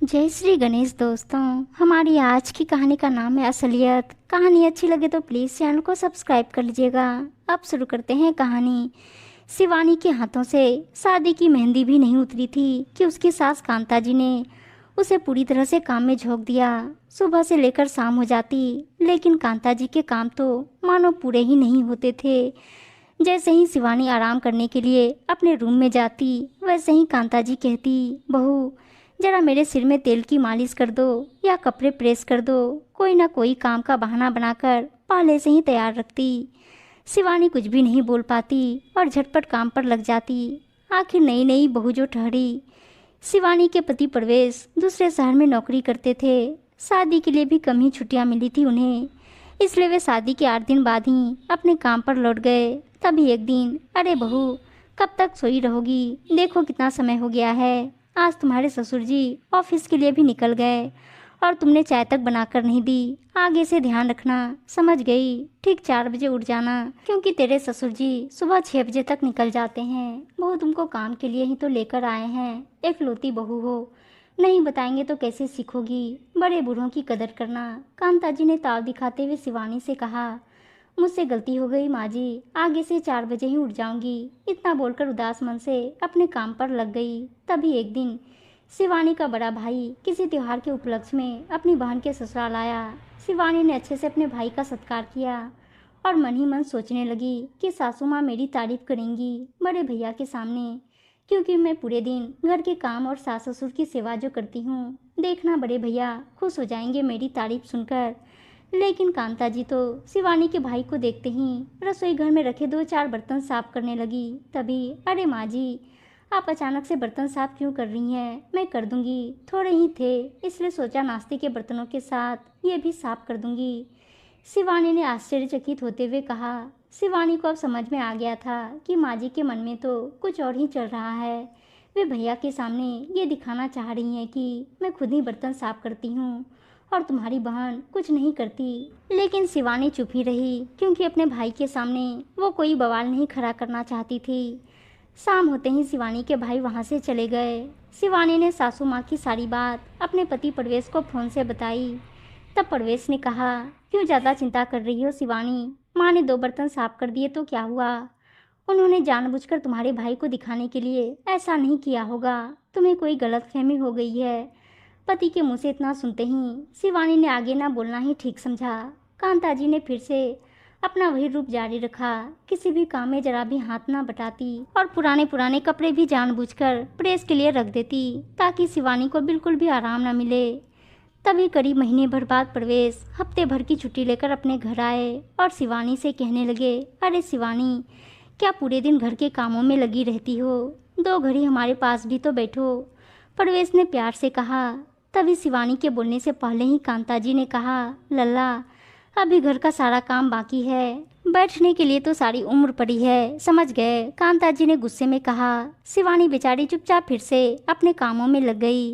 जय श्री गणेश दोस्तों। हमारी आज की कहानी का नाम है असलियत। कहानी अच्छी लगे तो प्लीज़ चैनल को सब्सक्राइब कर लीजिएगा। अब शुरू करते हैं कहानी। शिवानी के हाथों से शादी की मेहंदी भी नहीं उतरी थी कि उसकी सास कांता जी ने उसे पूरी तरह से काम में झोंक दिया। सुबह से लेकर शाम हो जाती, लेकिन कांता जी के काम तो मानो पूरे ही नहीं होते थे। जैसे ही शिवानी आराम करने के लिए अपने रूम में जाती, वैसे ही कांता जी कहती, बहू जरा मेरे सिर में तेल की मालिश कर दो या कपड़े प्रेस कर दो। कोई ना कोई काम का बहाना बनाकर पहले से ही तैयार रखती। शिवानी कुछ भी नहीं बोल पाती और झटपट काम पर लग जाती। आखिर नई नई बहू जो ठहरी। शिवानी के पति प्रवेश दूसरे शहर में नौकरी करते थे। शादी के लिए भी कम ही छुट्टियां मिली थी उन्हें, इसलिए वे शादी के 8 दिन बाद ही अपने काम पर लौट गए। तभी एक दिन, अरे बहू कब तक सोई रहोगी? देखो कितना समय हो गया है। आज तुम्हारे ससुर जी ऑफिस के लिए भी निकल गए और तुमने चाय तक बनाकर नहीं दी। आगे से ध्यान रखना, समझ गई? ठीक 4 बजे उठ जाना, क्योंकि तेरे ससुर जी सुबह 6 बजे तक निकल जाते हैं। बहू तुमको काम के लिए ही तो लेकर आए हैं। एकलौती बहू हो, नहीं बताएंगे तो कैसे सीखोगी? बड़े बूढ़ों की कदर करना। कांता जी ने ताव दिखाते हुए शिवानी से कहा, मुझसे गलती हो गई माँ जी, आगे से 4 बजे ही उठ जाऊंगी। इतना बोलकर उदास मन से अपने काम पर लग गई। तभी एक दिन शिवानी का बड़ा भाई किसी त्योहार के उपलक्ष्य में अपनी बहन के ससुराल आया। शिवानी ने अच्छे से अपने भाई का सत्कार किया और मन ही मन सोचने लगी कि सासू माँ मेरी तारीफ करेंगी बड़े भैया के सामने, क्योंकि मैं पूरे दिन घर के काम और सास ससुर की सेवा जो करती हूँ। देखना बड़े भैया खुश हो जाएंगे मेरी तारीफ सुनकर। लेकिन कांता जी तो शिवानी के भाई को देखते ही रसोई घर में रखे 2-4 बर्तन साफ करने लगी। तभी, अरे माँ जी आप अचानक से बर्तन साफ क्यों कर रही हैं? मैं कर दूंगी, थोड़े ही थे इसलिए सोचा नाश्ते के बर्तनों के साथ ये भी साफ कर दूंगी। शिवानी ने आश्चर्यचकित होते हुए कहा। शिवानी को अब समझ में आ गया था कि माँ जी के मन में तो कुछ और ही चल रहा है। वे भैया के सामने ये दिखाना चाह रही हैं कि मैं खुद ही बर्तन साफ करती हूँ और तुम्हारी बहन कुछ नहीं करती। लेकिन शिवानी चुप ही रही, क्योंकि अपने भाई के सामने वो कोई बवाल नहीं खड़ा करना चाहती थी। शाम होते ही शिवानी के भाई वहाँ से चले गए। शिवानी ने सासू माँ की सारी बात अपने पति प्रवेश को फ़ोन से बताई। तब प्रवेश ने कहा, क्यों ज़्यादा चिंता कर रही हो शिवानी? माँ ने 2 बर्तन साफ कर दिए तो क्या हुआ? उन्होंने जानबूझकर तुम्हारे भाई को दिखाने के लिए ऐसा नहीं किया होगा। तुम्हें कोई गलतफहमी हो गई है। पति के मुंह से इतना सुनते ही शिवानी ने आगे ना बोलना ही ठीक समझा। कांता जी ने फिर से अपना वही रूप जारी रखा। किसी भी काम में जरा भी हाथ ना बटाती और पुराने पुराने कपड़े भी जानबूझकर प्रेस के लिए रख देती, ताकि शिवानी को बिल्कुल भी आराम न मिले। तभी करीब महीने भर बाद प्रवेश हफ्ते भर की छुट्टी लेकर अपने घर आए और शिवानी से कहने लगे, अरे शिवानी क्या पूरे दिन घर के कामों में लगी रहती हो? 2 घड़ी हमारे पास भी तो बैठो। प्रवेश ने प्यार से कहा। तभी शिवानी के बोलने से पहले ही कांता जी ने कहा, लल्ला अभी घर का सारा काम बाकी है, बैठने के लिए तो सारी उम्र पड़ी है, समझ गए? कांता जी ने गुस्से में कहा। शिवानी बेचारी चुपचाप फिर से अपने कामों में लग गई।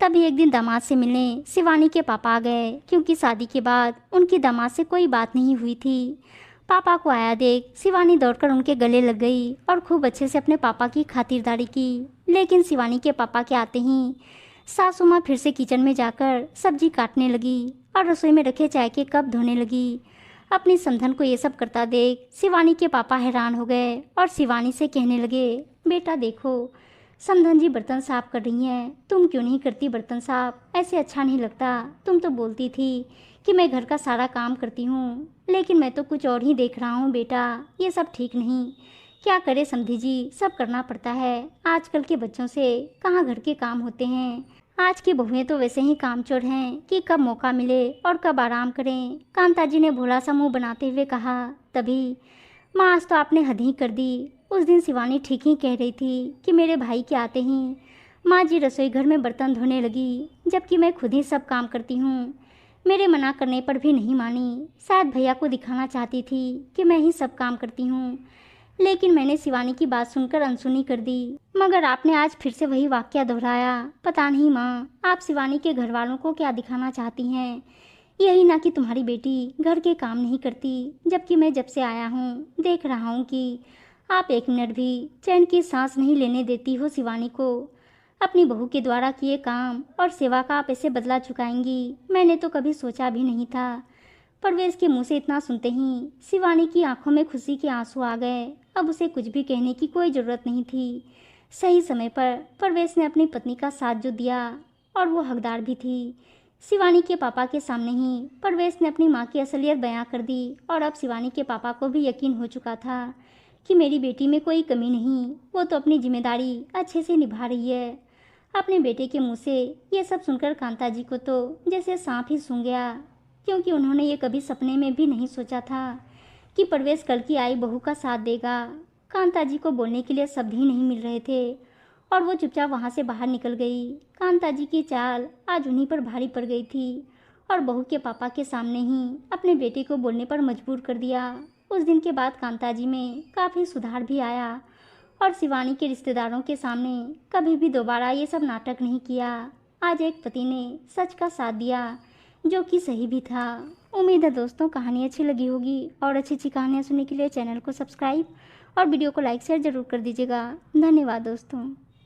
तभी एक दिन दामाद से मिलने शिवानी के पापा आ गए, क्योंकि शादी के बाद उनकी दामाद से कोई बात नहीं हुई थी। पापा को आया देख शिवानी दौड़कर उनके गले लग गई और खूब अच्छे से अपने पापा की खातिरदारी की। लेकिन शिवानी के पापा के आते ही सासू माँ फिर से किचन में जाकर सब्जी काटने लगी और रसोई में रखे चाय के कप धोने लगी। अपनी समधन को ये सब करता देख शिवानी के पापा हैरान हो गए और शिवानी से कहने लगे, बेटा देखो समधन जी बर्तन साफ कर रही हैं, तुम क्यों नहीं करती बर्तन साफ? ऐसे अच्छा नहीं लगता। तुम तो बोलती थी कि मैं घर का सारा काम करती हूँ, लेकिन मैं तो कुछ और ही देख रहा हूँ बेटा, ये सब ठीक नहीं। क्या करे समधी जी, सब करना पड़ता है। आजकल के बच्चों से कहाँ घर के काम होते हैं। आज की बहुएं तो वैसे ही कामचोर हैं कि कब मौका मिले और कब आराम करें। कांता जी ने भोला सा मुँह बनाते हुए कहा। तभी, माँ आज तो आपने हद ही कर दी। उस दिन शिवानी ठीक ही कह रही थी कि मेरे भाई के आते ही माँ जी रसोई घर में बर्तन धोने लगी, जबकि मैं खुद ही सब काम करती हूँ। मेरे मना करने पर भी नहीं मानी। शायद भैया को दिखाना चाहती थी कि मैं ही सब काम करती हूँ, लेकिन मैंने शिवानी की बात सुनकर अनसुनी कर दी। मगर आपने आज फिर से वही वाक्या दोहराया। पता नहीं माँ, आप शिवानी के घर वालों को क्या दिखाना चाहती हैं? यही ना कि तुम्हारी बेटी घर के काम नहीं करती, जबकि मैं जब से आया हूँ देख रहा हूँ कि आप 1 मिनट भी चैन की सांस नहीं लेने देती हो शिवानी को। अपनी बहू के द्वारा किए काम और सेवा का आप ऐसे बदला चुकाएंगी, मैंने तो कभी सोचा भी नहीं था। परवेज के मुंह से इतना सुनते ही शिवानी की आंखों में खुशी के आंसू आ गए। अब उसे कुछ भी कहने की कोई ज़रूरत नहीं थी। सही समय पर परवेज ने अपनी पत्नी का साथ जो दिया और वो हकदार भी थी। शिवानी के पापा के सामने ही परवेज ने अपनी माँ की असलियत बयां कर दी और अब शिवानी के पापा को भी यकीन हो चुका था कि मेरी बेटी में कोई कमी नहीं, वो तो अपनी जिम्मेदारी अच्छे से निभा रही है। अपने बेटे के मुंह से ये सब सुनकर कांता जी को तो जैसे सांप ही सूंघ गया, क्योंकि उन्होंने ये कभी सपने में भी नहीं सोचा था कि परवेज कल की आई बहू का साथ देगा। कांता जी को बोलने के लिए शब्द ही नहीं मिल रहे थे और वो चुपचाप वहाँ से बाहर निकल गई। कांता जी की चाल आज उन्हीं पर भारी पड़ गई थी और बहू के पापा के सामने ही अपने बेटे को बोलने पर मजबूर कर दिया। उस दिन के बाद कांता जी में काफ़ी सुधार भी आया और शिवानी के रिश्तेदारों के सामने कभी भी दोबारा ये सब नाटक नहीं किया। आज एक पति ने सच का साथ दिया, जो कि सही भी था। उम्मीद है दोस्तों कहानी अच्छी लगी होगी और अच्छी अच्छी कहानियाँ सुनने के लिए चैनल को सब्सक्राइब और वीडियो को लाइक शेयर ज़रूर कर दीजिएगा। धन्यवाद दोस्तों।